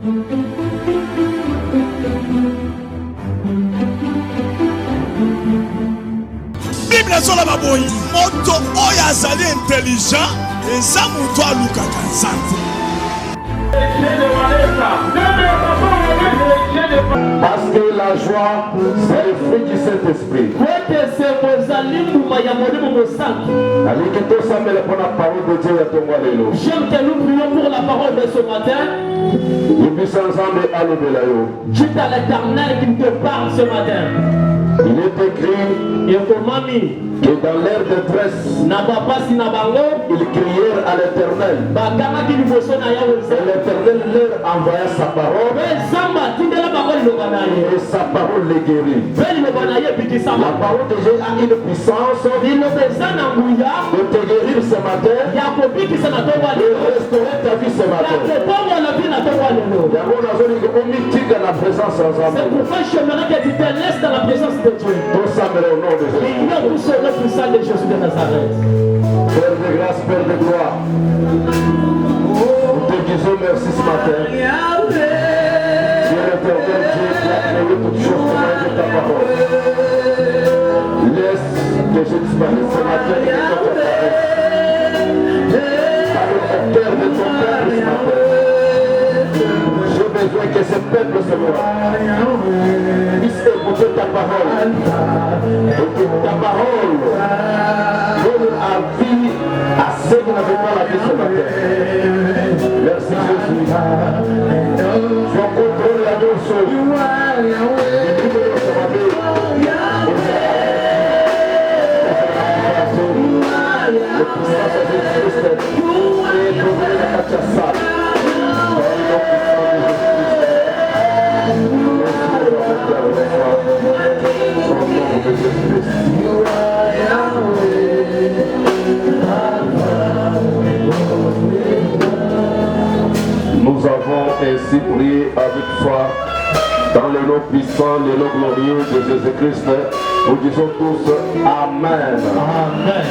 Bible ezola baboyi moto oyo azali intelligent eza moto alukaka nzambe. Parce que la joie, c'est le fruit du Saint-Esprit. J'aime que nous prions pour la parole de ce matin. Dieu à l'Éternel qui te parle ce matin. Il est écrit que dans leur détresse, ils crièrent à l'Éternel. Et l'Éternel leur envoya sa parole. Et sa parole les guérit. La parole de Dieu a une puissance de te guérir ce matin, de restaurer ta vie ce matin. La présence c'est pourquoi j'aimerais que tu te laisses dans la présence de Dieu. Prions pour ce nom puissant de Jésus de Nazareth. Père de grâce, Père de gloire, nous te disons merci ce matin. Dieu l'éternel, Dieu qui a créé toutes choses pour de ta parole. Laisse que je disparaisse ce matin et que toi t'apparaisses. Par le cœur de ton peuple ce matin. J'ai besoin que ce peuple se voie. Puisse écouter ta parole. Et que ta parole donne à vie à ceux qui n'avaient pas la vie ce matin. Merci Jésus. Tu contrôles la même chose. Le puissance de Jésus-Christ est trouvé la Kachassa. Nous avons ainsi prié avec foi dans le nom puissant, le nom glorieux de Jésus-Christ. Nous disons tous Amen. Amen.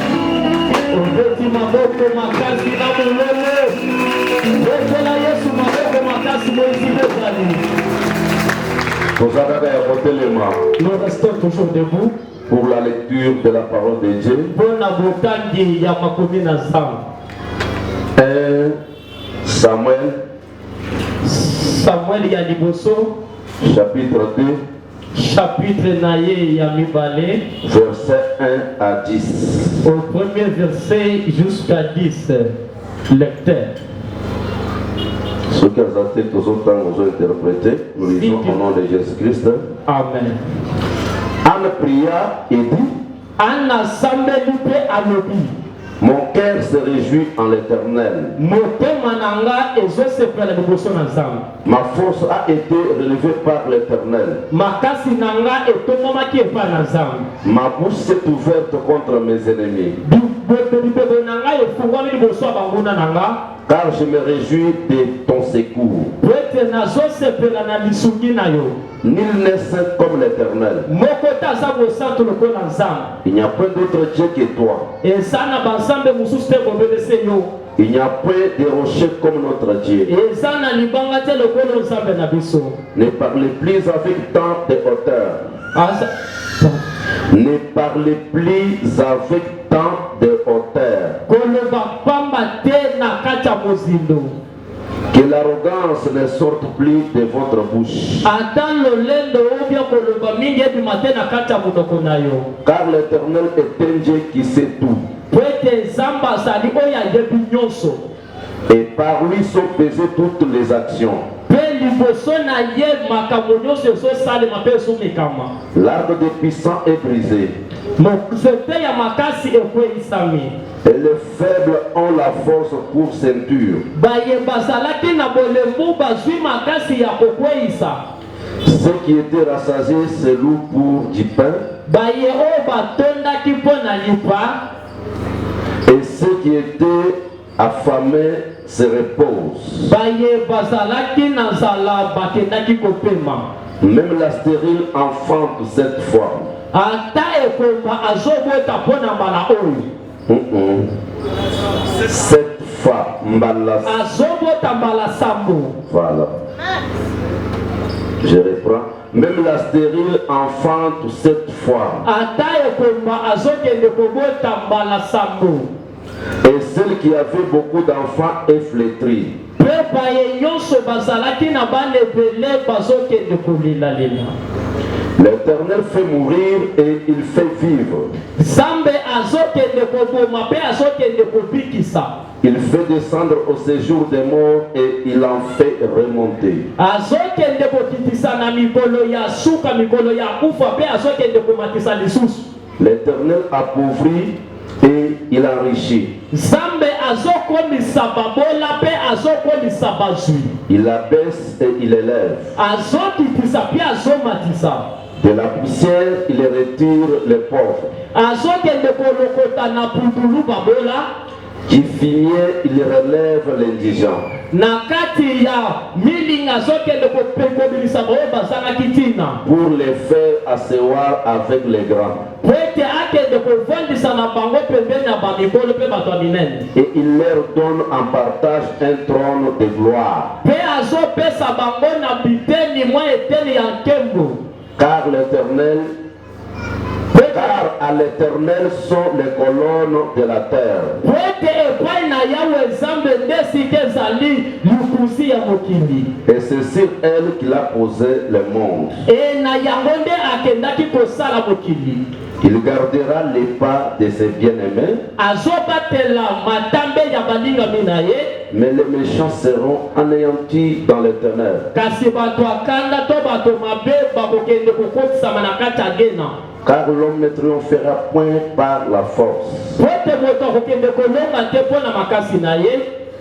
Nous restons toujours debout pour la lecture de la parole de Dieu. 1 Samuel Yaliboso, chapitre 2, chapitre Naye Yamibale, verset 1 à 10. Au premier verset jusqu'à 10, lecteur. Ce que les articles aux autres temps ont interprété, nous lisons au nom de Jésus-Christ. Amen. Anne pria et dit, Anna Sambelupe Anobi. Mon cœur se réjouit en l'Éternel. Ma force a été relevée par l'Éternel. Ma bouche s'est ouverte contre mes ennemis. Car je me réjouis de ton secours. Nul n'est saint comme l'Éternel. Il n'y a pas d'autre Dieu que toi. Il n'y a point de rocher comme notre Dieu. Ne parlez plus avec tant de hauteur. Ne parlez plus avec tant de hauteur. Que l'arrogance ne sorte plus de votre bouche. Car l'Éternel est un Dieu qui sait tout. Et par lui sont pesées toutes les actions. L'arbre des puissants est brisé. Et les faibles ont la force pour ceinture. Ceux qui étaient rassasiés se louent pour du pain. Et ceux qui étaient affamés se reposent. Même la stérile enfante cette fois. Cette fois. Mbala. azobota mbala sambo. Voilà. Je reprends. Même la stérile enfante 7 fois. Ata ekomba azokende kobota mbala sambo. Et celle qui avait beaucoup d'enfants est flétrie. Pe baye nyonso bazalaki na banebele bazokende kolilalela. L'Éternel fait mourir et il fait vivre. Zambe azokende koboma pe azokende kobikisa. Il fait descendre au séjour des morts et il en fait remonter. Azokende kokitisa na mikolo ya suka mikolo ya kufa pe azokende komatisa lisusu. L'Éternel appauvrit et il enrichit. Zambe azokomisa babola pe azokomisa bazwi. Il abaisse et il élève. Azokitisa pe azomatisa. De la poussière, il retire les pauvres. Azokende kolokota na putulu babola. Du fumier, il relève l'indigent. Nakati ya milinga azokende kopekobilisa baoyo bazalaki tina. Pour les faire asseoir avec les grands. Pwete akende kovandisa na bango pembeni ya bamikolo pe bato ya minene. Et il leur donne en partage un trône de gloire. Pe azopesa bango na biteni mwa eteni ya nkembo. Car à l'Éternel sont les colonnes de la terre. Et c'est sur elle qu'il a posé le monde. Il gardera les pas de ses bien-aimés. Mais les méchants seront anéantis dans les ténèbres. Car l'homme ne triomphera point par la force.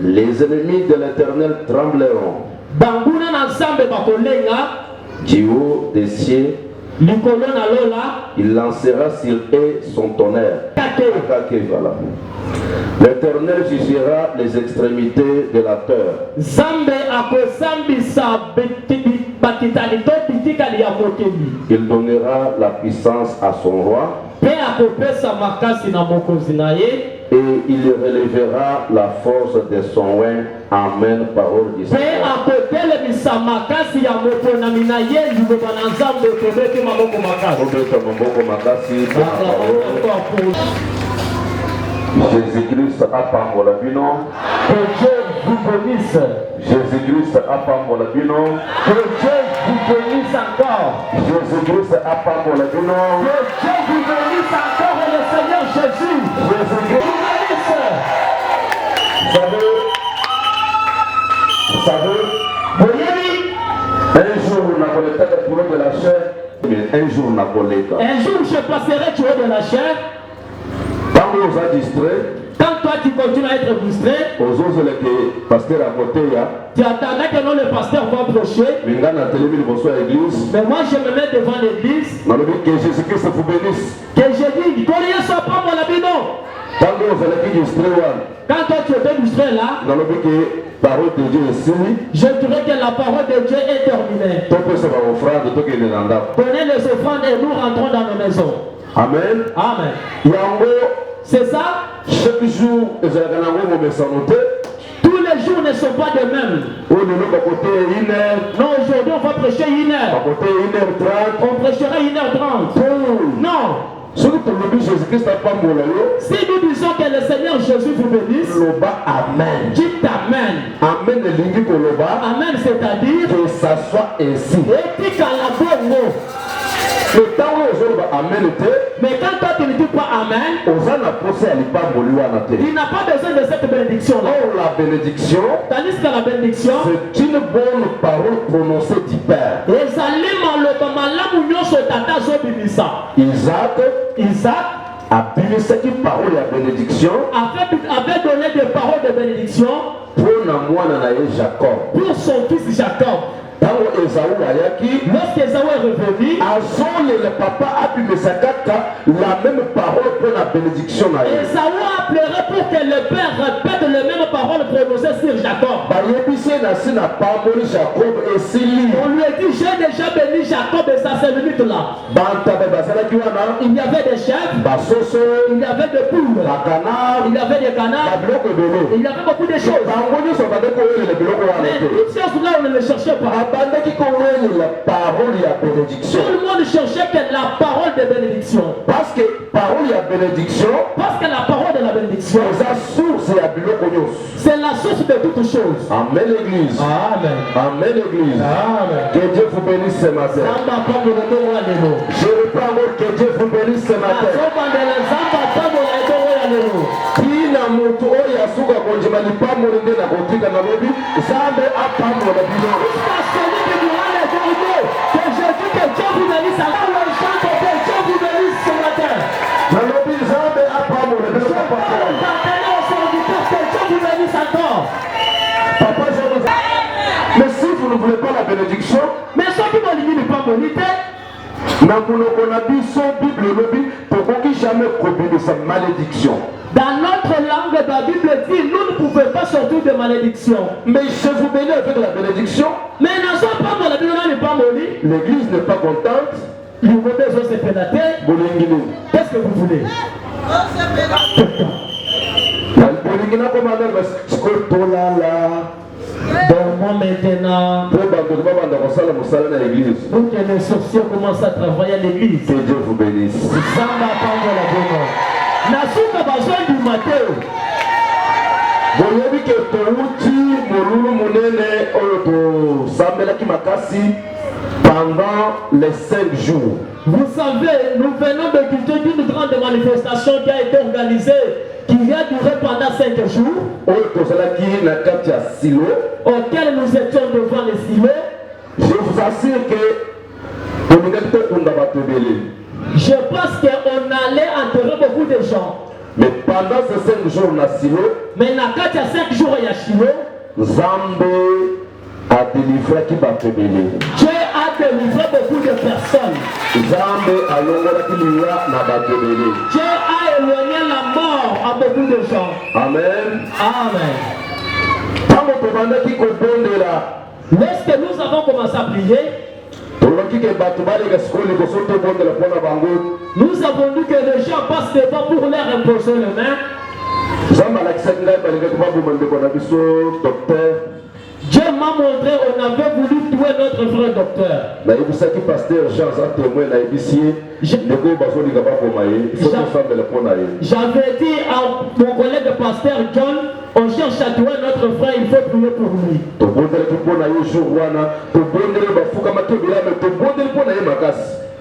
Les ennemis de l'Éternel trembleront. Du haut des cieux, il lancera sur eux son tonnerre. Voilà. L'Éternel jugera les extrémités de la terre. Il donnera la puissance à son roi. Et il relèvera la force de son oin. Amen. Parole du Seigneur. Jésus-Christ a pambola bino. Que Dieu vous bénisse. Jésus-Christ a pambola bino. Que Dieu vous bénisse encore. Jésus-Christ a pambola bino. Que Dieu vous bénisse encore et le Seigneur Jésus. Jésus-Christ vous bénisse. Vous savez, un jour on a collecté le poulet de la chair. Un jour on a collecté. Un jour je passerai tu de la chair. Quand on vous a distrait, quand toi tu continues à être distrait, aux autres les pasteurs à côté, tu attendais que non le pasteur va approcher. Mais moi je me mets devant l'église. Que Jésus-Christ vous bénisse. Que je dis, Coréen soit pas mon habit non. Quand toi tu étais distrait là, parole de Dieu ici, je dirais que la parole de Dieu est terminée. Prenez les offrandes et nous rentrons dans nos maisons. Amen. Amen. C'est ça. Chaque jour, tous les jours ne sont pas de même. Non, aujourd'hui on va prêcher 1h. On prêchera 1h30. Non. Si nous disons que le Seigneur Jésus vous bénisse, amen. Dites amen. Amen, amen, c'est-à-dire que ça soit ainsi. Et puis qu'à la bonne mot. Mais quand toi tu ne dis pas amen, il n'a pas besoin de cette bénédiction-là. La bénédiction, tandis que la bénédiction, c'est une bonne parole prononcée du Père. Isaac a bénissé une parole de bénédiction. Avait donné des paroles de bénédiction pour son fils Jacob. Lorsque Esaü est revenu, le papa a pu me la même parole pour la bénédiction. Esaü a pleuré pour que le père répète les mêmes paroles prononcées sur Jacob. On lui a dit, j'ai déjà béni Jacob et ça c'est minute là. Il y avait des chèvres, il y avait des poules, il y avait des canards, il y avait beaucoup de choses. Mais toutes ces choses là on ne les cherchait pas. Tout le monde cherchait que la parole de bénédiction. Parce que parole de bénédiction, la parole de la bénédiction, c'est la source de toutes choses. Amen l'église. Amen. Amen l'église. Amen. Que Dieu vous bénisse ce matin. Je reprends encore que Dieu vous bénisse ce matin. Kila mutu oyo asuka konjima lipambo nde na kotika na lobi zambe apambo na bino. Na lobi zambe apambo na bino papa. Papa je mais si vous ne voulez pas la bénédiction, mais ceux qui vont lui pas bonité. Na monoko na biso Bible lobi tokoki jamais kobima sa malédiction. Dans notre langue, la Bible dit, nous ne pouvons pas sortir de malédiction. Mais je vous bénis avec la bénédiction. Mais dans son pas la Bible, l'église n'est pas contente. Qu'est-ce que vous voulez? Dormons maintenant pour que les sorciers commencent à travailler à l'église. Que Dieu vous bénisse. Nasuka besoin du matin. Boyebi ke touti molulu munene oyo to sambelaki makasi pendant les 5 jours. Vous savez, nous venons de quitter d'une grande manifestation qui a été organisée, qui a duré pendant 5 jours, auquel nous étions devant les silos. Je vous assure que je pense qu'on allait enterrer beaucoup de gens. Mais pendant ces 5 jours, on a silo. Mais quand il y a 5 jours, il y a silo. Zambé a délivré qui va te bénir. Dieu a délivré beaucoup de personnes. Zambé a bénir. Dieu a éloigné la mort à beaucoup de gens. Amen. Amen. Lorsque nous avons commencé à prier, nous avons dit que les gens passent devant pour leur imposer les mains. Dieu m'a montré, on avait voulu tuer notre frère docteur. J'avais dit à mon collègue pasteur John, on cherche à tuer notre frère, il faut prier pour lui.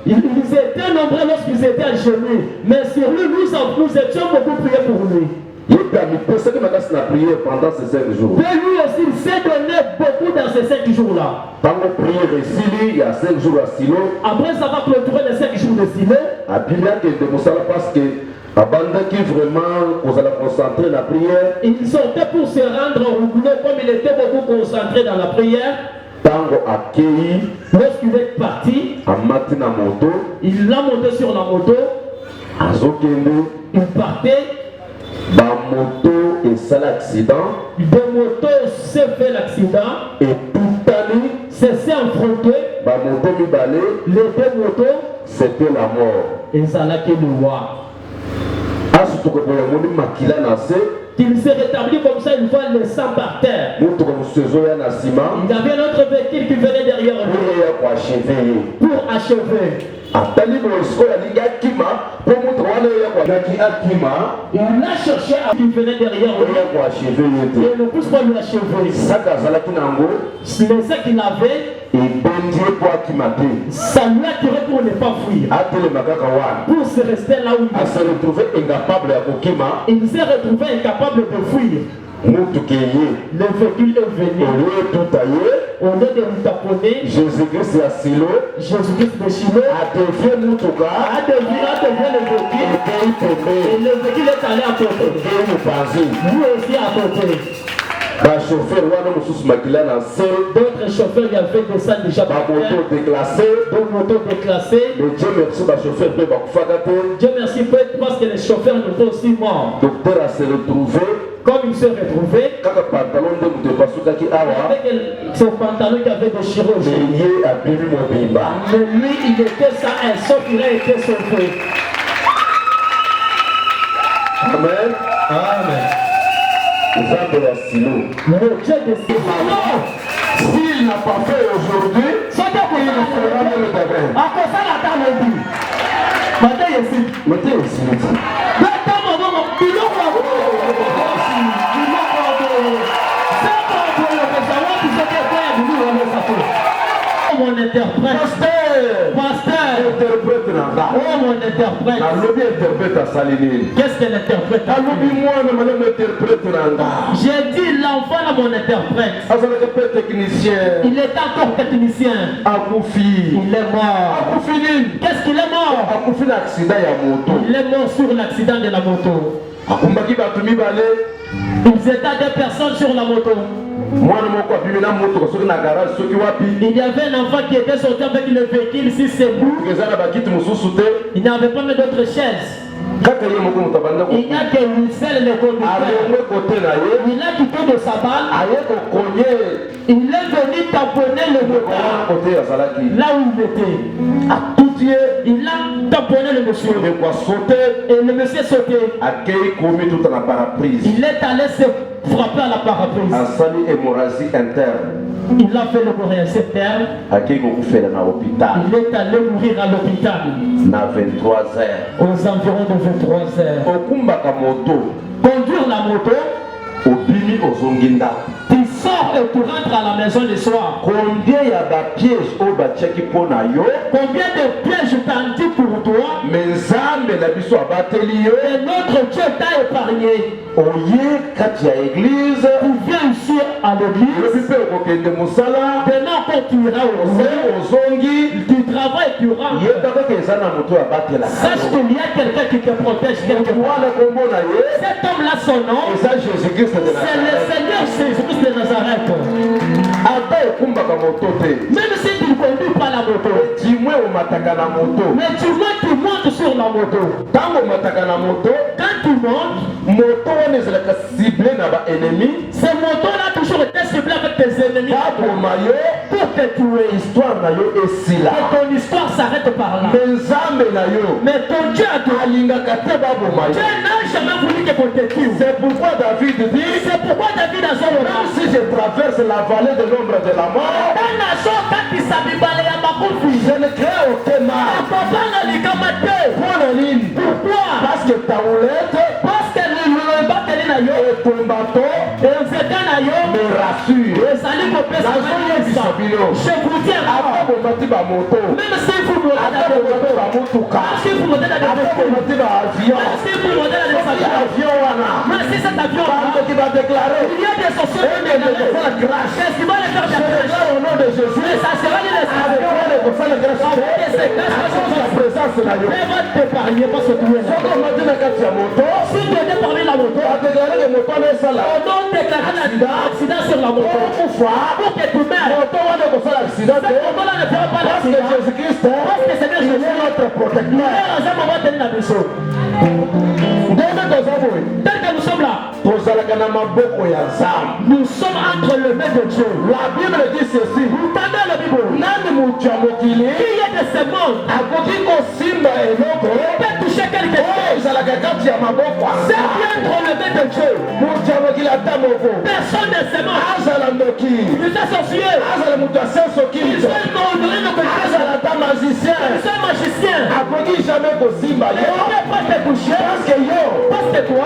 Ils étaient nombreux lorsqu'ils étaient à genoux, mais sur lui, nous étions beaucoup priés pour lui. Pendant ces 5 jours. Mais lui aussi, il s'est donné beaucoup dans ces 5 jours-là. Il y a 5 jours à Silo. Après avoir clôturé les 5 jours de Silo, parce que qui vraiment on s'est concentré la prière. Il sortait pour se rendre au boulot comme il était beaucoup concentré dans la prière. Lorsqu'il est parti, il l'a monté sur la moto. Il partait. Moto et ça l'accident. De moto s'est fait l'accident. Et tout à l'heure, s'est affronté. Les 2 motos, c'était la mort. Et ça l'a que le roi. Qu'il s'est rétabli comme ça, il voit le sang par terre. Il y avait un autre véhicule qui venait derrière lui pour achever. Il a cherché à qui venait derrière lui. Et le pousse pour lui achever. C'est ça qu'il avait. Ça lui a tiré pour ne pas fuir. Pour se rester là où il s'est retrouvé incapable de fuir. Le véhicule est venu. Au lieu de nous taponner, Jésus-Christ à Silo, Jésus-Christ de Silo a dévié le véhicule. Et le véhicule est allé à côté. Lui aussi à côté. D'autres chauffeurs y avaient des salles déjà déclassés. D'autres motos déclassées. Mais Dieu merci, chauffeur Dieu merci parce que les chauffeurs ne sont aussi morts. Docteur a se retrouvé. Comme il s'est retrouvé. Avec son pantalon qui avait déchiré au genou. Mais lui, il était ça, un sauf il a été sauvé. Amen. Amen. Le Dieu de Silo. S'il n'a pas fait aujourd'hui, il ne fera même demain. Mettez ici. Mon interprète. Pasteur. Interprète Nanda. Oh mon interprète. Qu'est-ce qu'elle interprète? J'ai dit l'enfant à mon interprète. Il est encore technicien. Il est mort. Qu'est-ce qu'il est mort? Il est mort sur l'accident de la moto. Ils étaient des personnes sur la moto. Il y avait un enfant qui était sorti avec le véhicule, si c'est vous. Il n'y avait pas d'autres chaises. Il n'y a que lui seul le conducteur. Il a quitté de sa balle. Il est venu tamponner le moteur. Là où il était. Il a tamponné le monsieur. Et le monsieur sauté. Il est allé se frapper à la parapluie. Il a fait l'hémorragie interne. Il est allé mourir à l'hôpital. Aux environs de 23 heures. Conduire la moto. Tu sors et tu rentres à la maison le soir. Combien de pièges t'as dit pour toi? Et notre Dieu t'a épargné. Tu viens ici à l'église. Maintenant quand tu iras au tu travailles et tu rentres. Sache qu'il y a quelqu'un qui te protège quelque part. Cet homme-là, son nom, c'est le Seigneur Jésus-Christ de Nazareth. Même si tu ne conduis pas la moto, mais tu montes sur la moto. Quand tu montes, ces motos-là toujours été ciblées avec tes ennemis pour te tuer. Et ton histoire s'arrête par là. Mais ton Dieu a dit, Dieu n'a jamais voulu que vous te tuiez. C'est pourquoi David dit, a dit, si je traverse la vallée de l'ombre de la mort, je ne crains aucun mal. Pourquoi? Parce que ta houlette, et ton bâton me rassure. Je vous dis, même si vous me regardez, si vous me donnez un mais si cet avion qui va déclarer, il y a des sociétés qui vont les faire crash. Qui va les faire crash au nom de Jésus. Mais ça sera les mais va t'épargner parce que tu es là. Si tu étais parmi la moto, on doit déclarer l'accident sur la moto. Pour que tu meurs. Cette moto-là ne fera pas l'accident. Parce que c'est Jésus notre protecteur. Tel que nous sommes là, nous sommes entre les mains de Dieu. La Bible dit ceci. Vous entendez la Bible? Qui est de ce monde? Peut toucher quelqu'un. C'est bien entre les mains de Dieu. Personne ne se ment. Il est associé. Il est magicien. Il ne peut pas te toucher. Parce que toi,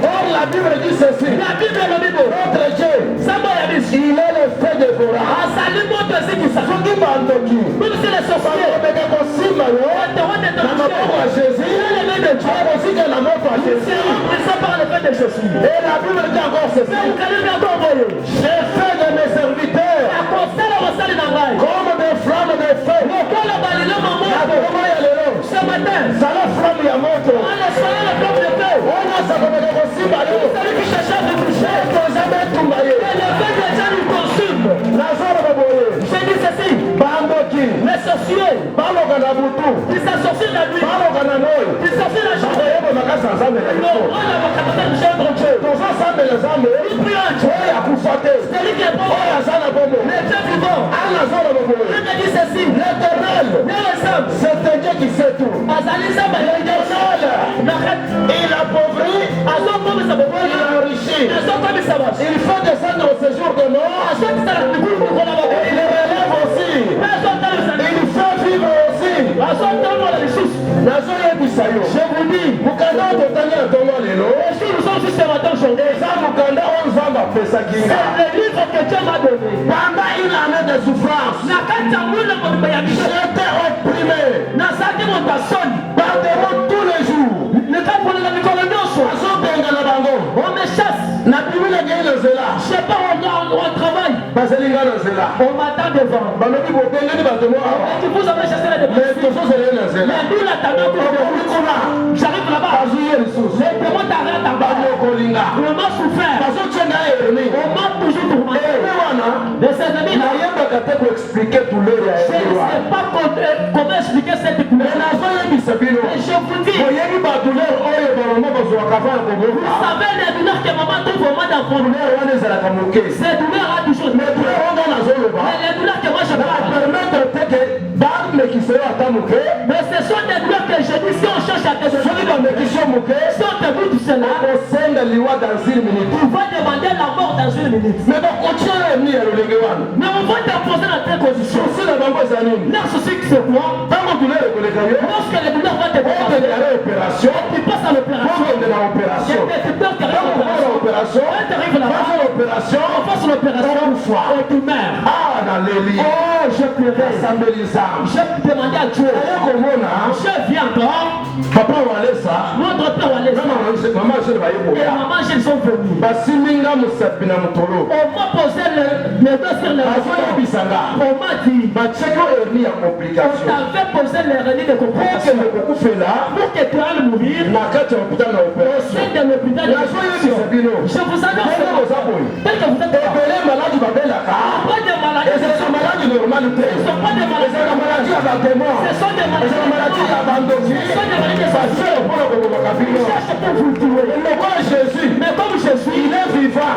or la Bible dit ceci. La Bible, notre Dieu, il est le feu dévorant. Même si les sorciers, et la Bible dit encore ceci. J'ai fait de mes serviteurs comme des flammes de feu. Ce matin, ça la flamme ya moto. On a Celui qui cherche à me toucher, et le fait des gens lui consume. Je dis ceci. Les sorciers, ils s'associent la nuit, ils s'associent la journée. Non, on a votre capacité de chef de Dieu. Il prie un Dieu. Celui qui est bon, les dieux vivants. Il me dit ceci. L'éternel, c'est un Dieu qui sait tout. Il appauvrit, il enrichit, il fait descendre au séjour de mort, il relève aussi, il fait vivre aussi. Je vous dis, c'est le livre que Dieu m'a donné. Pendant une année de souffrance, j'étais opprimé par des mots tous les jours. On me chasse. Je sais pas, on travaille. On m'attend devant. Et vous avez chassé la dépense. Mais nous l'attendons. J'arrive là-bas. Les démons t'arrêtent en bas. On m'a souffert. On m'a toujours tourmenté. Mais ces amis, je ne sais pas comment expliquer cette douleur. Et je vous dis, vous savez les douleurs que maman trouve au mois d'enfant. Ces douleurs a toujours. Mais les douleurs que moi je parle. Mais ce sont des douleurs que je dis si on cherche à te donner. Si on te dit tout cela, on va demander la mort dans une minute. Mais on va t'imposer dans telle condition. Leur souci c'est quoi? Lorsque les douleurs vont te dépasser, tu passes à l'opération. On fasse l'opération et tu meurs. Oh, je pleurais. Je demandais à Dieu. Je viens encore. Papa Walesa. Notre père Walesa. Et maman, ils sont venus. On m'a posé les deux sur les reins. On m'a dit. On t'avait posé les reins de complications. Pour que tu ailles mourir. Au sein de l'hôpital. Je vous annonce. Tel que vous êtes pas des maladies. Ce ne sont pas des maladies. Ce sont des maladies de cherche pour vous tuer. Mais comme Jésus, il est vivant.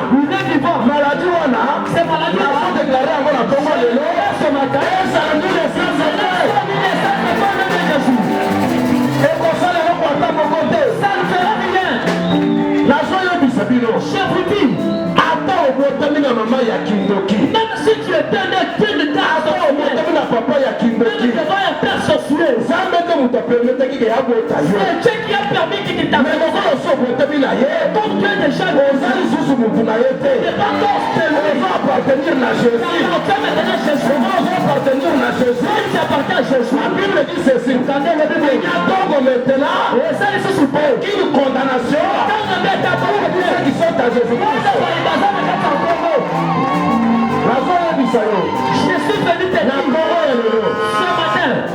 Maladie c'est maladie ce matin. Ça ne fera rien. Je vous dis, même si tu es un de devant un père sorcier, c'est Dieu qui a permis qu'il t'amène. Comme tu es déjà appartenir à Jésus. Tu appartiens à Jésus. La Bible dit ceci. Il y a donc maintenant une condamnation qui sont à Jésus. Je suis venu te dire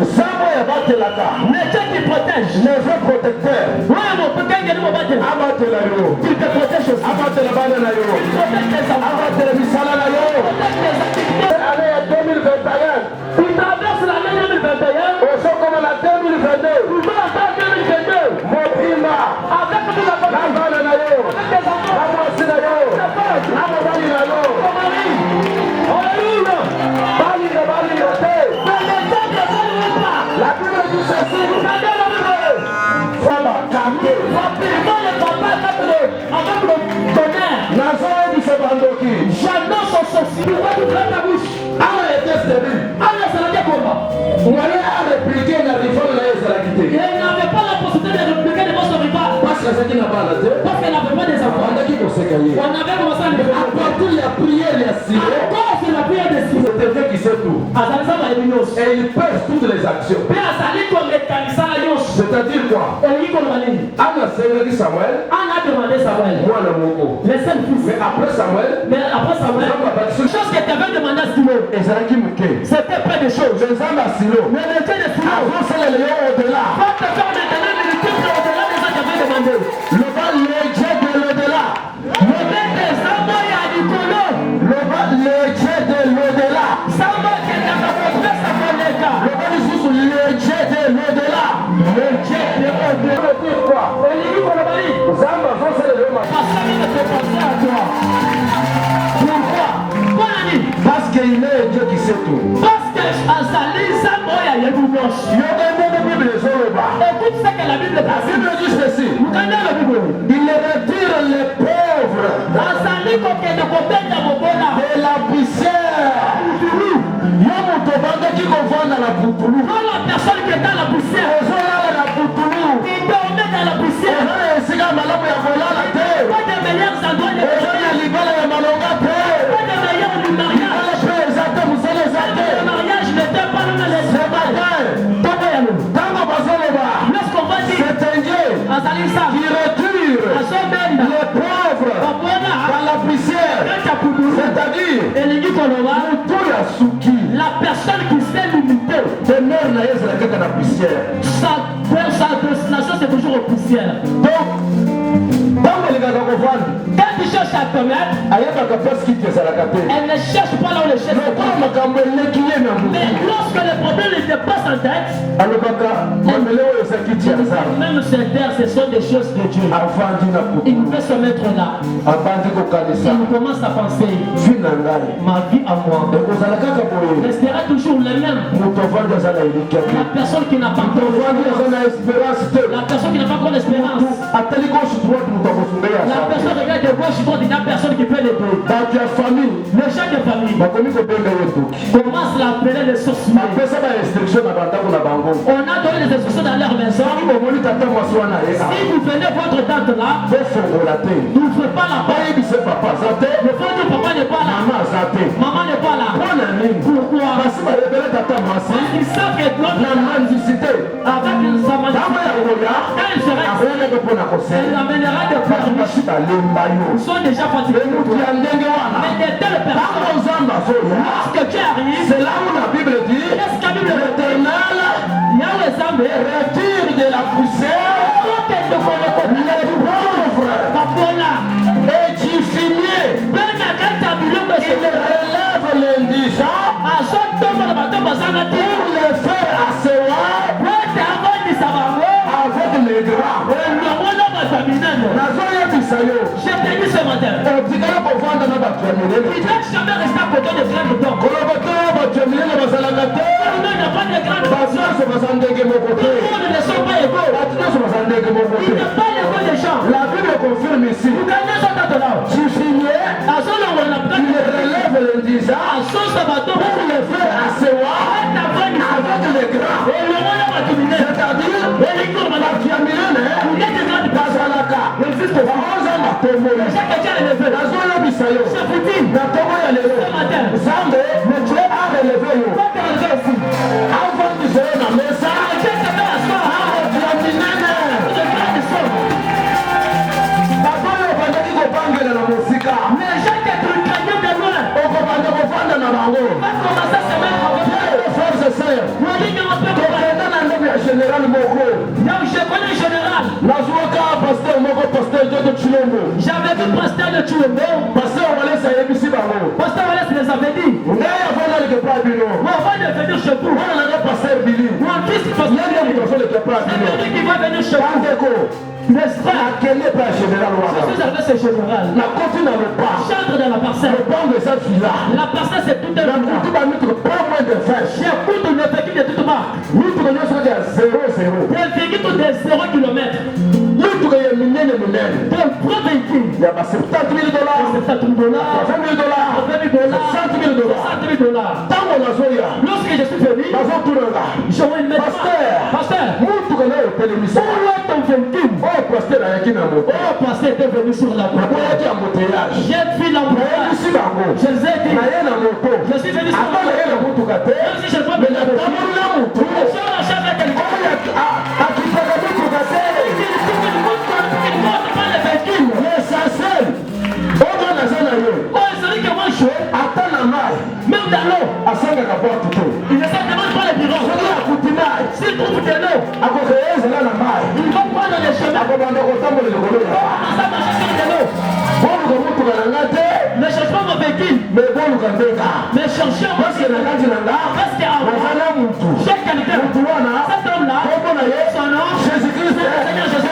ce matin. Mais Dieu qui protège. Le vrai protecteur. Il te protège aussi. Il protège tes enfants. L'année 2021. Il traverse l'année 2021. Comme la 2022. Il va en 2022. Mon prima. Avec tout la famille. Avec tes enfants. La Bible dit ceci. J'annonce au sorcier. Pourquoi tu fermes ta bouche? était stérile. Vous allez répliquer la réforme de l'Israélité. Il n'avait pas la possibilité de répliquer les monstres rivales. Parce qu'elle n'avait pas des enfants. On avait commencé à les faire. À partir de la prière, il y a six. Encore c'est la prière des six. C'est Dieu qui sait tout. Et il pèse toutes les actions. C'est-à-dire quoi? Anna s'est dit Samuel. Anna a demandé Samuel. Moi le mot. Les seuls fils. Mais après Samuel. Chose que tu avais demandé à Silo. C'était pas des choses. Mais le Dieu de Silo. Avant c'est le lion au-delà. Va te faire maintenant militaire au-delà des gens qui avaient demandé. Le bal Parce que Azalisa Moya Yaboubosh. Écoute ce que la Bible dit ceci. Il retire les pauvres de la poussière. Quand la personne qui est dans la poussière, il dormait dans la poussière. Pas de meilleurs endroits de mariage n'était pas dans les lorsqu'on va dire qui retire les pauvres dans la poussière, c'est-à-dire la personne qui s'est limitée, sa destination c'est toujours aux poussières. Quand tu cherches à commettre, elle ne cherche pas là où les cherche. Mais lorsque le problème ne dépasse en tête, même sur terre, ce sont des choses de Dieu. Il peut se mettre là. Il commence à penser, ma vie à moi restera toujours la même. La personne qui n'a pas encore l'espérance. La personne qui n'a pas encore l'espérance. La personne regarde de gauche, il y a personne qui peut l'aider. Dans ta famille, les gens de famille commencent à l'appeler les sorciers. On a donné des instructions dans leur maison. Si vous venez votre tante là, n'ouvrez pas la porte. Le frère de papa n'est pas là. Maman n'est pas là. Pourquoi? Parce qu'ils savent que l'autre avec une samana, quand il sera elle amènera des pleurs. Ils sont déjà fatigués. Mais de telles personnes, lorsque tu arrives, c'est là où la Bible dit l'Éternel retire de la poussière les pauvres et tu finis. Il relève l'indigent pour les faire asseoir avec les grands. J'ai béni ce matin. Il n'a jamais resté à côté de grands boutons. Il n'a pas de grands boutons. Tout le monde ne sont pas égaux. Il n'a pas l'égaux des gens. La Bible confirme ici. Tu finis, il relève l'indigent pour les faire asseoir avec les grands. C'est-à-dire, général Moko. Je connais le général. J'avais vu pasteur de Chulombo. Pasteur Wallace les avait dit. Moi, avant de venir chez vous, mon fils pasteur qui va venir chez vous. N'est-ce pas? Je suis avec ce général. Chantre dans la parcelle. La parcelle c'est tout un endroit. J'écoute une effectif de toute marque. Des véhicules de 0 km. De gros véhicules. Il y a $70,000, $70,000, $20,000, $60,000. Lorsque je suis venu, je vois une médecin. Pasteur, pasteur était venu sur la route. J'ai vu l'embouteillage. Je les ai dit. Je suis venu sur la route. Même si je ne peux pas me la route. Je suis avec quelqu'un. Même dans l'eau, il ne se demande pas les bureaux. S'il trouve de l'eau, il va prendre les chemins. Ça marche sur de l'eau. Ne cherche pas mon véhicule. Mais cherchez parce qu'à chaque qualité, cet homme-là, son nom, Jésus-Christ, Seigneur Jésus,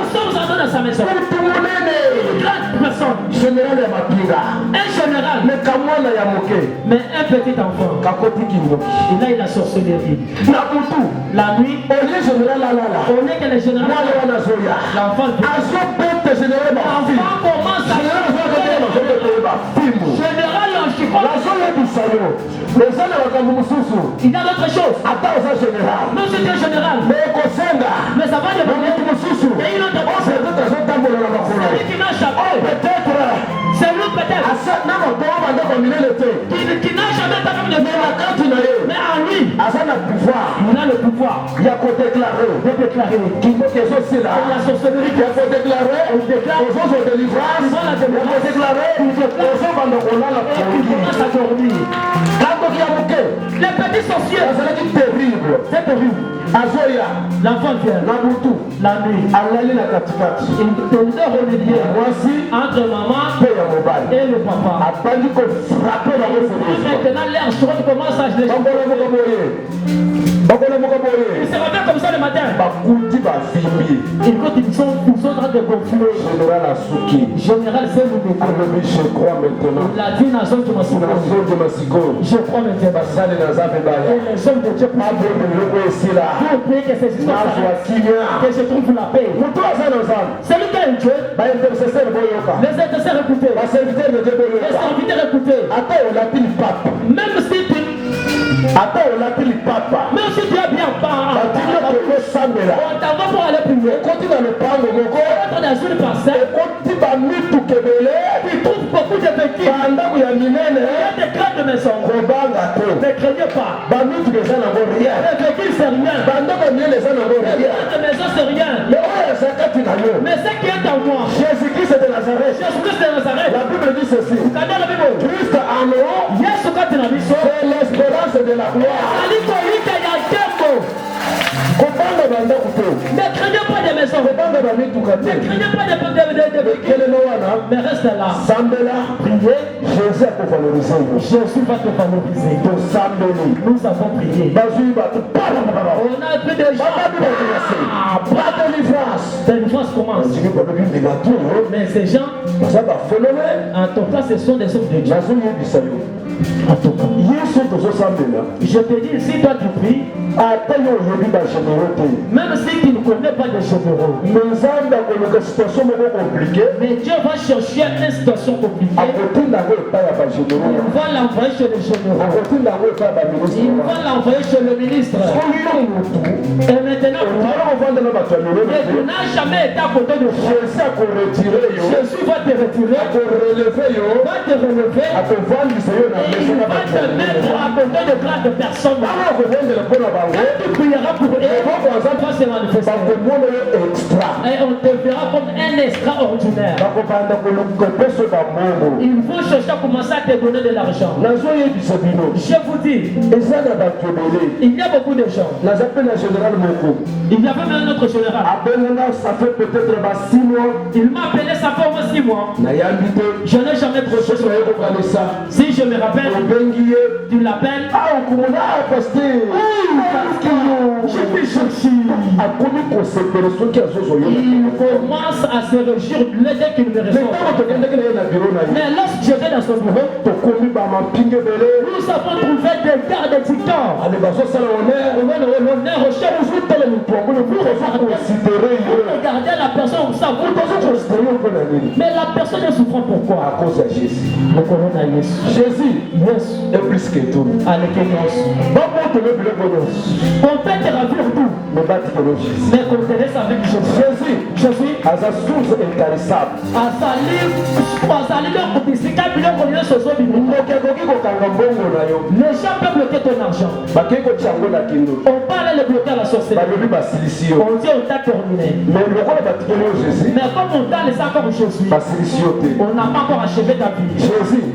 nous sommes entrés dans sa maison. Une grande personne. petit enfant. Il a eu la sorcellerie. La nuit, au lieu que le général, l'enfant commence à général en chiffon. Il y a d'autres choses. Non, c'était général. Mais ça va devenir. Il y a une autre personne. Celui qui n'a jamais. C'est lui peut-être. Qui n'a jamais terminé de faire. Mais en lui, il a le pouvoir. Il y a qu'on déclarer. De déclarer. Qui faut que ce soit là. La sorcellerie. Il faut déclarer. On déclare. Aux autres de délivrance. Il faut déclarer. Il commence à dormir. Les petits sorciers. C'est terrible. L'enfant vient. La nuit. Il dort au milieu. Entre maman et le papa. Maintenant l'air chaud commence à geler. Il se réveille comme ça le matin. Écoute, ils sont en train de gonfler. Général, c'est le bébé. Je crois maintenant. Il a dit Nazon de Massiko. Je crois maintenant. Et les hommes de Dieu pour prier que ces histoires que je trouve la paix. C'est lui qui a eu Dieu. Les intercesseurs écoutés. Les serviteurs écoutés. Même si tu même si tu es bien pas, on t'envoie pour aller plus loin. On entre dans une parcelle. Tu trouves beaucoup de petits. Il y a des grandes maisons. Ne craignez pas. Les petits c'est rien. Les grandes maisons c'est rien. Mais ce qui est en moi, Jésus-Christ de Nazareth. La Bible dit ceci. Christ en nous, c'est l'espérance de la gloire. Ne craignez pas des maisons. Ne craignez pas des mais reste là. Priez. Jésus va te valoriser. Nous avons prié. On a pris des gens. Délivrance commence. Mais ces gens, en tout cas, ce sont des hommes de Dieu. En tout cas, je te dis, si toi tu pries, même si tu ne connais pas de généraux, mais Dieu va chercher une situation compliquée. Il va l'envoyer chez les généraux. Il va l'envoyer chez le ministre. Et maintenant, tu n'as jamais été à côté de Jésus. Jésus va te retirer. Va te relever. Et il va te mettre à côté de plein de personnes. Tu prieras pour eux. Et on te verra comme un extraordinaire. Il faut chercher à commencer à te donner de l'argent. Je vous dis, il y a beaucoup de gens. Il y avait même un autre général. Ça fait peut-être 6 mois. Il m'a appelé, ça fait au moins 6 mois. Je n'ai jamais trop chose. Si je me rappelle, tu l'appelles. Je vais chercher. Il commence à se réjouir dès qu'il me répond. Mais lorsque j'étais dans son bureau, nous avons trouvé des gardes du temps. L'honneur au chef. Regardez la personne, ça vous. Mais la personne est souffrant pourquoi? À cause de Jésus. Le corona Jésus est plus que tout. Allez, que nous. On peut te ravir tout. Mais qu'on te laisse avec Jésus. Jésus. À sa source intarissable. À sa livre. Les gens peuvent bloquer ton argent. On parle de bloquer la sorcellerie. On dit on t'a terminé. Mais comme on t'a laissé encore Jésus, on n'a pas encore achevé ta vie.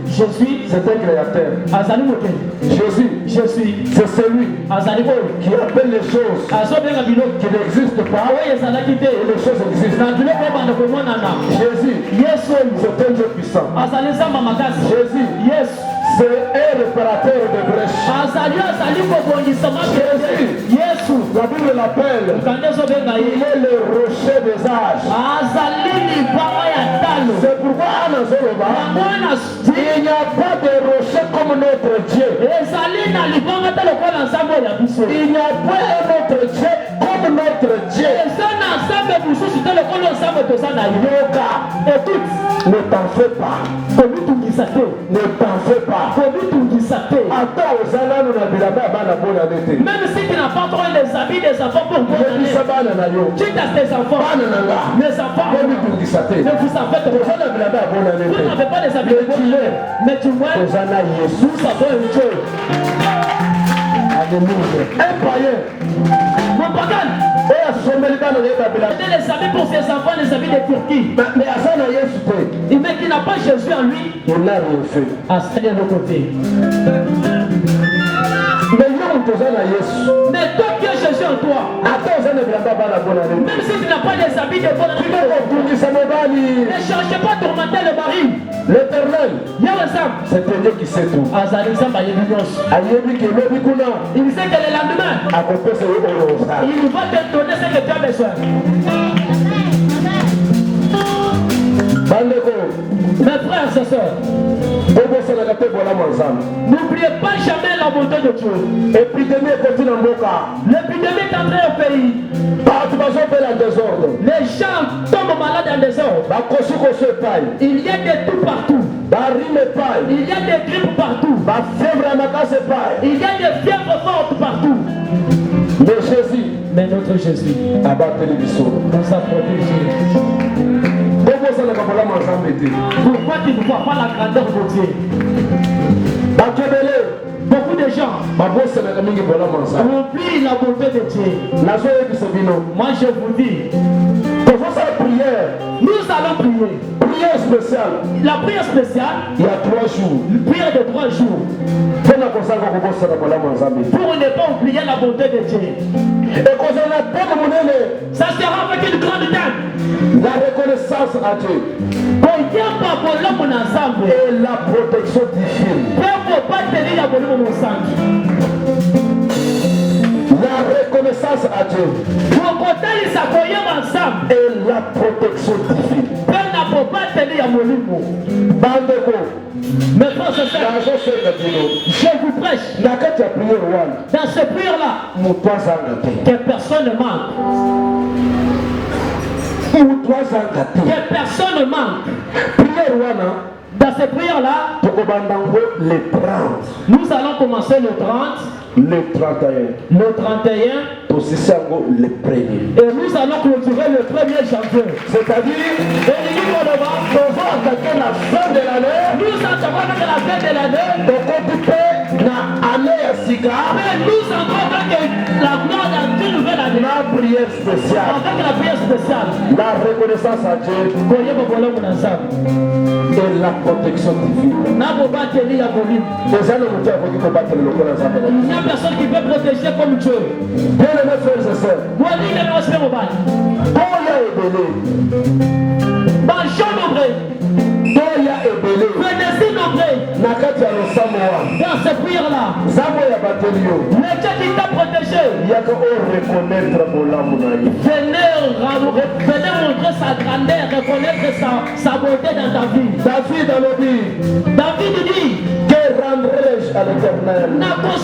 Jésus, c'est un créateur. Jésus, c'est celui qui appelle les choses qui n'existent pas et les choses existent. Jésus, c'est un Dieu puissant. Jésus, c'est un réparateur de brèches. Jésus, la Bible l'appelle, il est le rocher des âges. C'est pourquoi il n'y a pas de rocher comme notre Dieu. Il n'y a pas un autre Dieu comme notre Dieu. Écoute, ne t'en fais pas. Ne t'en fais pas. Même si tu n'as pas trouvé les habits des enfants pour moi, tu as tes enfants. Les enfants ne vous savez pas. Vous n'avez pas les habits de Dieu. Mais tu vois, nous avons un Dieu. Un païen. Mon pagan. Les habits pour ses enfants, les habits de Turquie. Mais qui n'a pas Jésus en lui. Il n'a rien fait. À ce de côté. Mais toi qui as Jésus en toi, même si tu n'as pas les habits de bonne année, ne cherchez pas à tourmenter le mari. L'Éternel, c'est Dieu qui sait tout. Il sait que le lendemain, il va te donner ce que tu as besoin. Mes frères et sœurs, n'oubliez pas jamais la bonté de Dieu. L'épidémie est entrée au pays. Les gens tombent malades en désordre. Il y a des tout partout. Il y a des grippes partout. Il y a des fièvres fortes partout. Mais notre Jésus nous a protégés. Pourquoi tu ne vois pas la grandeur de Dieu? Beaucoup de gens oublient la bonté de Dieu. Moi je vous dis, nous allons prier. Prière spéciale. La prière spéciale, il y a 3 jours. Une prière de 3 jours. Pour ne pas oublier la bonté de Dieu. Ça sera avec une grande dame. La reconnaissance à Dieu. Et la protection divine. La reconnaissance à Dieu. Et la protection divine. Maintenant, je vous prêche. Dans cette prière-là, que personne ne manque. Que personne ne manque. Dans cette prière-là, nous allons commencer le 30. Le 31. Le 31. Le premier. Et nous allons clôturer le 1er janvier. C'est-à-dire, nous allons attaquer la fin de l'année. Nous attaquons la fin de l'année. Donc, on peut année à cigare. Mais nous entrons avec la gloire d'une nouvelle année. La prière spéciale. Avec la prière spéciale. La reconnaissance à Dieu. Et la protection divine. Il n'y a personne qui peut protéger comme Dieu. Bien aimés frères et sœurs. Dans cette prière-là, le Dieu qui t'a protégé, venez montrer sa grandeur, reconnaître sa beauté dans ta vie. David dit, que rendrai-je à l'Éternel pour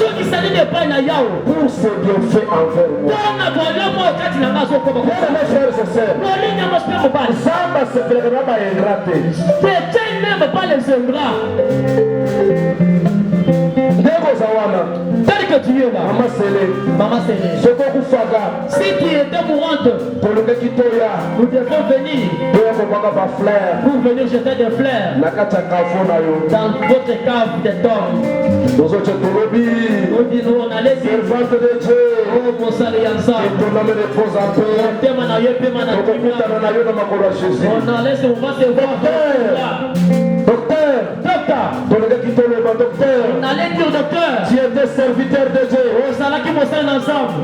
ce bienfait envers moi? Bien aimés frères et sœurs, Samba se plaira pas ingraté. Dieu n'aime pas les ingrats. Tel que tu es là, Maman Sélé, si tu étais mourante, nous devons venir pour venir jeter des fleurs dans votre cave de tombe. Nous disons, on allait dire, servante de Dieu, oh mon salut ensemble, que ton âme repose en paix. on allait se voir, se voir. Docteur, on allait dire docteur, tu étais serviteur de Dieu.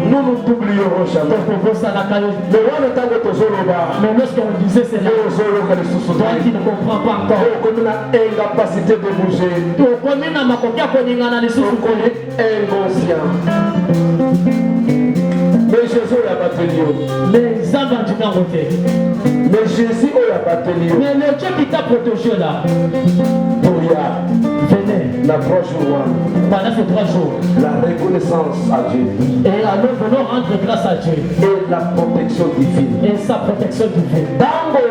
Nous nous t'oublierons jamais. Mais lorsqu'on disait cela, toi qui ne comprends pas encore, comme une incapacité de bouger, inconscient. Mais Jésus a battu. les enfants du Nord. Mais Jésus a battu. Mais le Dieu qui t'a protégé là. Venez. Pendant ces 3 jours. La reconnaissance à Dieu. Et alors venons rendre grâce à Dieu. Et la protection divine. Et sa protection divine. Tango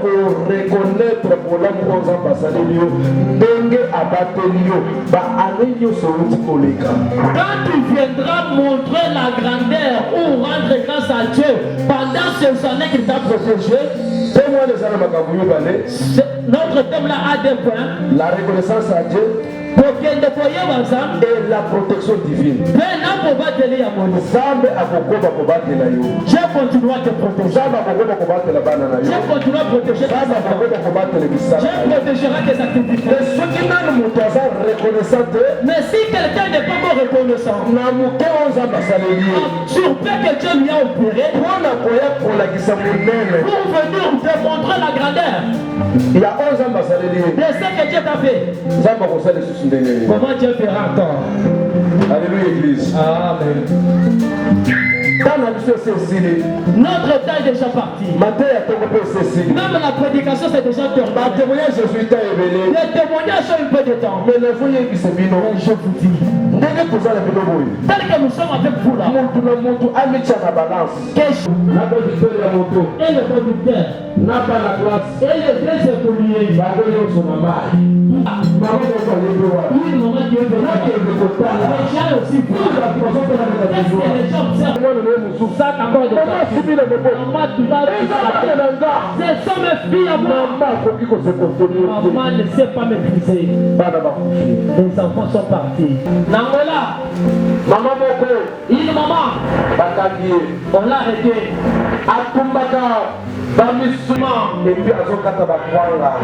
pour reconnaître pour l'homme aux ambassadeurs, dengue abattelio, ba arenyo sauti koleka. Quand tu viendras montrer la grandeur ou rendre grâce à Dieu pendant ces années qu'il t'a protégé, notre thème là a 2 points. La reconnaissance à Dieu et la protection divine. Dieu continue à te protéger. Dieu continue à protéger tes enfants. Dieu protégera tes activités. Mais si quelqu'un n'est pas encore reconnaissant, surtout que Dieu lui a opéré pour venir te montrer la grandeur il y a 11 ambassadeurs de ce que Dieu t'a fait. Comment Dieu fera encore? Alléluia Église. Amen. Notre temps est déjà parti. Même la prédication c'est déjà terminé. Les témoignages sont un peu de temps. Mais je vous dis, tel que nous sommes avec vous là, et le conducteur et le deux écoliers, oui, maman Dieu veut les gens aussi les gens observent ça encore de maman tu vas ce sont mes filles à moi. Maman ne sait pas maîtriser. Les enfants sont partis. Nangola maman Moko, il maman on l'a arrêté et puis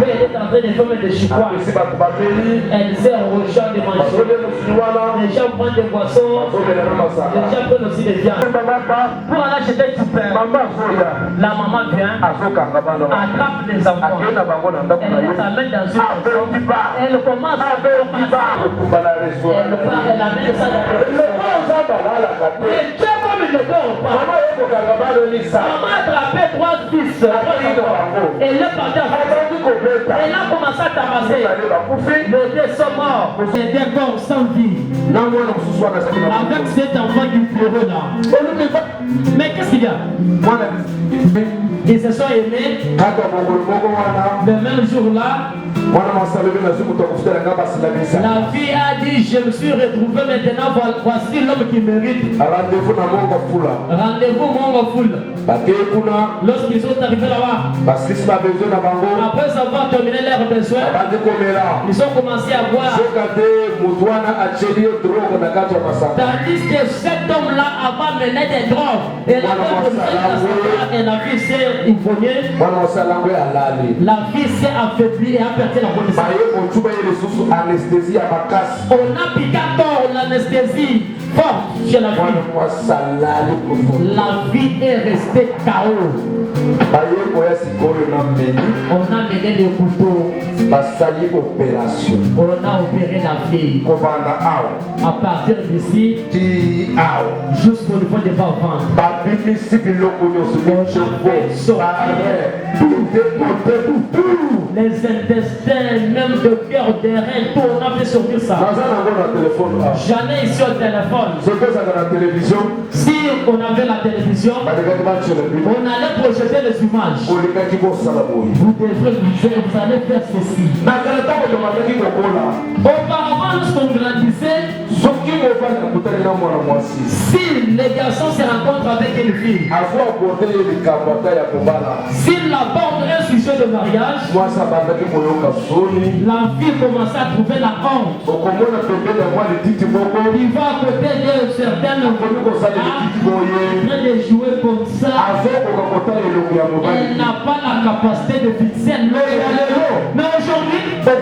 elle est en train de faire des chicois. Elle sert aux gens de manger. Les gens prennent des boissons. Les gens prennent aussi des viandes. Pour aller acheter du pain, la maman vient, attrape les enfants. Elle les amène dans une maison. Elle commence à elle amène ça dans le et Dieu comme il ne dort pas. Maman a attrapé 3 fils. Elle est partie elle a commencé à tabasser. Les 2 sont morts. Les 2 corps sans vie. Avec cet enfant du bureau là. Mais qu'est-ce qu'il y a? Ils se sont aimés. Le même jour là, la fille a dit je me suis retrouvé maintenant, voici l'homme qui mérite. Rendez-vous mon foule. Lorsqu'ils sont arrivés là-bas, après avoir terminé leurs besoins, ils ont commencé à boire. Tandis que cet homme-là avait mené des drogues. Et la fille s'est ivronnée. La fille s'est affaiblie et a perdu la connaissance. On a piqué tort l'anesthésie forte chez la fille. La vie est restée KO. On a mené les couteaux. On a opéré la fille. À partir d'ici, jusqu'au niveau des ventres. Les intestins, même de cœur, des reins, tout, on a fait sortir ça. J'en ai ici au téléphone. Si on avait la télévision, on allait projeter les images. Vous allez faire ceci. Auparavant, lorsqu'on grandissait, si les garçons se rencontrent avec une fille, s'ils abordent un sujet de mariage, la fille commence à trouver la honte. Il va à côté de certaines en train de jouer comme ça. Elle n'a pas la capacité de fixer l'œil. Mais aujourd'hui, elle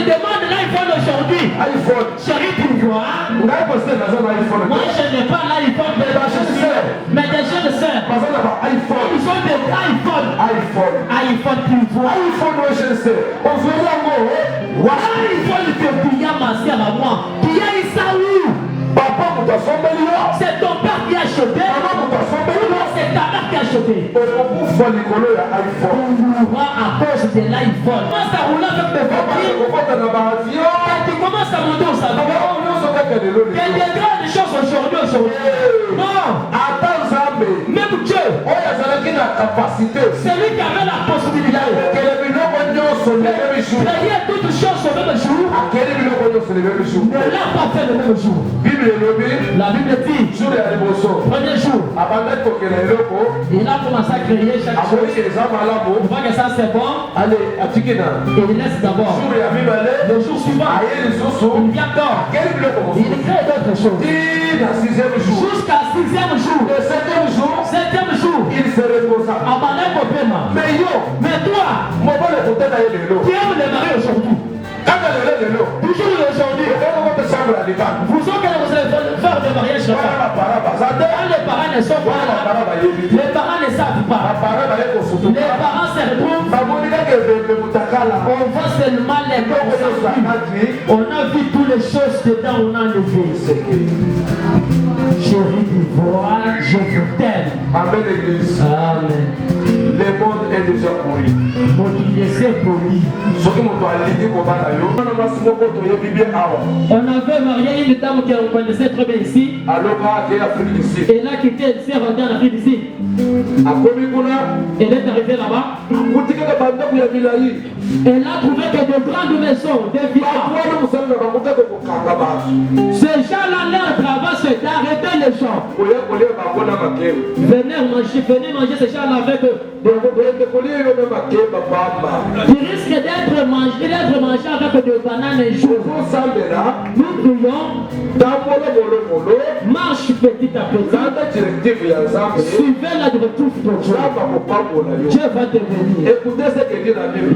demande l'iPhone aujourd'hui. Chérie, tu vois, moi je n'ai pas l'iPhone, mais des jeunes sœurs, ils ont des iPhone, tu vois. iPhone, tu as ma sœur à moi. Qui a eu ça où? C'est ton père qui a acheté. C'est ta mère qui a acheté. Pour pouvoir à cause de l'iPhone. Commence à rouler avec tes voitures. Quand tu commences à monter au salon. Il y a des grandes choses aujourd'hui. Non. Même Dieu. C'est lui qui avait la possibilité. Créer toutes choses au même jour. Ne l'a pas fait le même jour. La Bible dit, premier jour, il a commencé à créer chaque chose. On voit que ça c'est bon. Et il laisse d'abord. Le jour suivant, il vient encore. Il crée d'autres choses. Jusqu'à 6e jour. Le 7e jour, il se reposa. Mais toi, qui aime les maris aujourd'hui? Toujours aujourd'hui, vous savez que vous allez faire des mariages là-bas. Les parents ne sont pas là. Les parents ne savent pas. Les parents se retrouvent. On voit seulement les corps. On a vu toutes les choses dedans, on a enlevé. Chérie d'Ivoire, je vous t'aime. Amen, l'église. Amen. Le monde est déjà pourri. Mon Dieu, c'est pourri. On avait marié une dame qu'on connaissait très bien ici. Elle a quitté, elle s'est rendue en Afrique d'ici. Elle est arrivée là-bas. Elle a trouvé que de grandes maisons, des villas. Ces gens-là, leur travail, c'est d'arrêter les gens. Venez manger ces gens-là avec eux. Il risque d'être mangé avec des bananes et jours. Nous prions, marche petit à petit. Suivez la directive de Dieu. Dieu va te bénir. Écoutez ce que dit la Bible.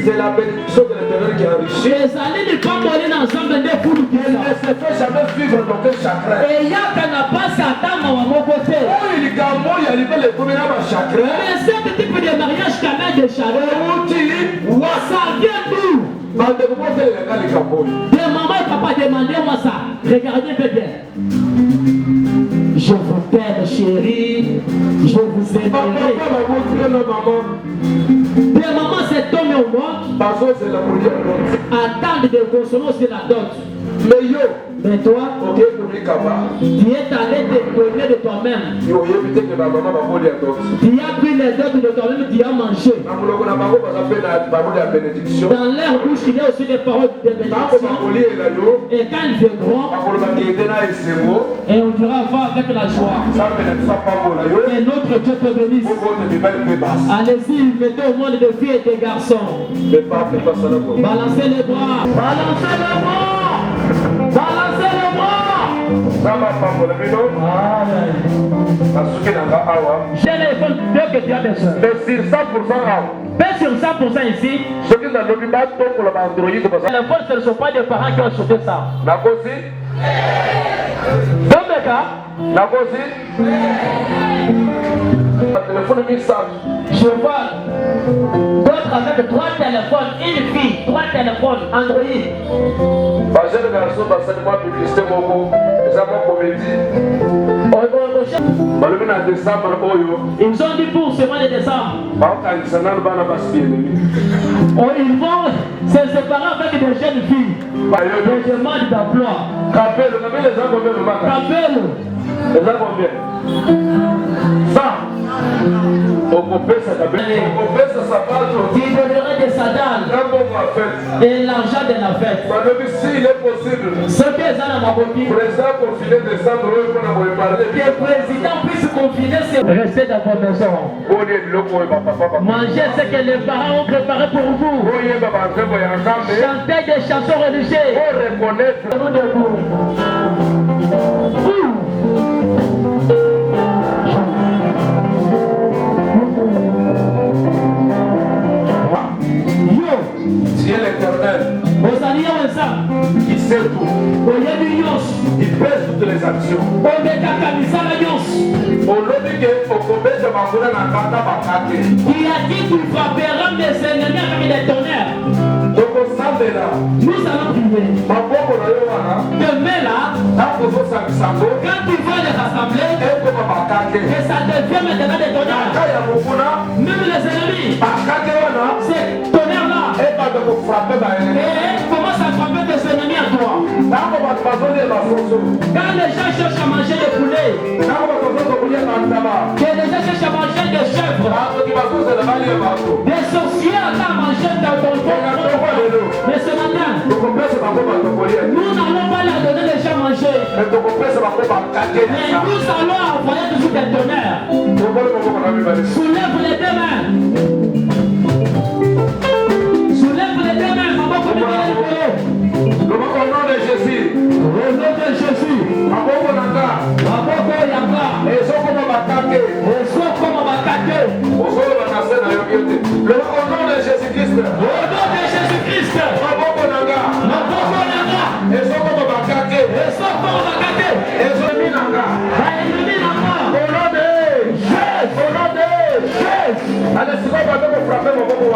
C'est la bénédiction de l'Éternel qui enrichit. Elle ne se fait jamais vivre dans quel chagrin. Et il y a qu'à n'a pas Satan à mon côté. Mais ce type de mariage qu'on a de chagrin, ça vient d'où? De maman et papa, demandez-moi ça. Regardez bien. Je vous t'aime, chérie. Je vous aimerai. De maman, cet homme au monde attend de consommer aussi la dot. Mais toi, tu es allé te donner de toi-même. Tu as pris les dots de toi-même, tu as mangé. Dans leur bouche, il y a aussi des paroles de bénédiction. Et quand ils viendront, et on dira va avec la joie. Et notre Dieu te bénisse. Allez-y, mettez au monde des filles et des garçons. Balancez les bras. Balancez les bras. Balancez les bras. J'ai les fonds que tu as besoin. Mais sur 100% mais sur 100% ici, les fonds, ce ne sont pas des parents qui ont sauté ça. Dans le cas, je vois d'autres avec 3 téléphones, une fille, 3 téléphones, Android. Ils ont dit pour ce mois de décembre. Ils vont se séparer avec des jeunes filles. Des demandes d'emploi. Capelle. Les gens combien? 100. Qui donnerait des sadales et l'argent de la fête. S'il est possible, ce que les gens ont compris, le président puisse confiner ses rester dans vos maisons. Mangez ce que les parents ont préparé pour vous. Chantez des chansons religieuses. Nous debout. Dieu l'Éternel, qui sait tout, il pèse toutes les actions. Il a dit qu'il frapperas mes ennemis avec des tonnerres. Nous allons prier. Demain là, Quand tu vois les assemblées, et ça devient maintenant des tonnerres. Même les ennemis, ces tonnerres-là, et commence à frapper tes ennemis à toi. Quand les gens cherchent à manger des poulets, que les gens cherchent à manger des chèvres, des sorciers à manger dans ton corps. Mais ce matin, nous n'allons pas leur donner les gens à manger. Mais nous allons envoyer toujours des tonnerres. Soulève les deux mains. Soulève les deux mains. Au nom de Jésus. Au nom de Jésus. Maboko nanga. Maboko yanga. Ezoko bakake. Ezoko bakake. Osolo banase na yoyote. Au nom de Jésus-Christ. Au nom de Jésus-Christ. Maboko nanga. Maboko nanga. Ezoko bakake. Ezoko bakake. Ezemi nanga. Ezemi nanga. Au nom de Jésus. Au nom de Jésus. Allez, c'est quoi va frapper mon bobo.